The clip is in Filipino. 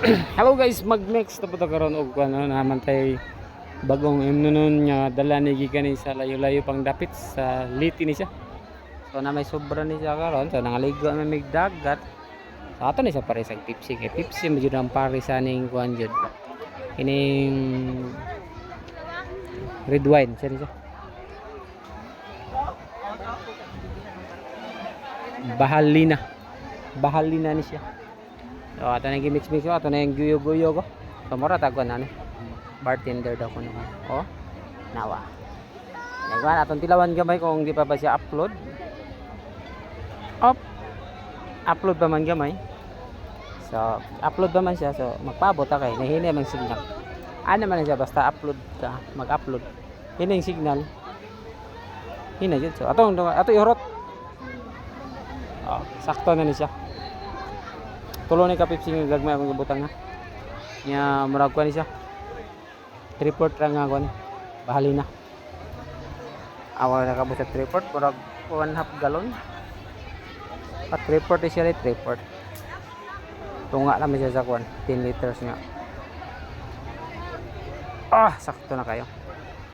Hello guys, mag-next na po ito karoon og ano naman tay bagong imnunon nga dala ni gikan ni sa layo-layo pang dapit sa liti ni siya. So na may sobra ni siya karon, so nangaligo na mig dagat. So ato ni sa pare sa Pepsi kay Pepsi medyo ang pare sa ning kuan jud. Ining red wine siya ni siya. Bahalina ni siya. So ato na gimix-mix ko, ato na yung guyo-guyo ko. So mura tagwan na ni. Bartender daw ko naman. Oh, nawa. Nagwan atong tilawan gamay kung di pa ba siya upload. Upload pa man gamay. So upload pa man siya, so magpaabot ta kay nahina man signal. Ano man siya basta upload ka, mag-upload. Hina yung signal. Hina jud. So ato ihurot. Oh, sakto na ni siya. Tulo ni kapipsi nga gagmay ang butang ha. Nya murag ko ni siya. Report ra nga kon. Bahali na. Awa na kabot sa report murag 1/2 galon. At report siya rin report. Tunga naman siya sa kon 10 liters nga. Sakto na kayo.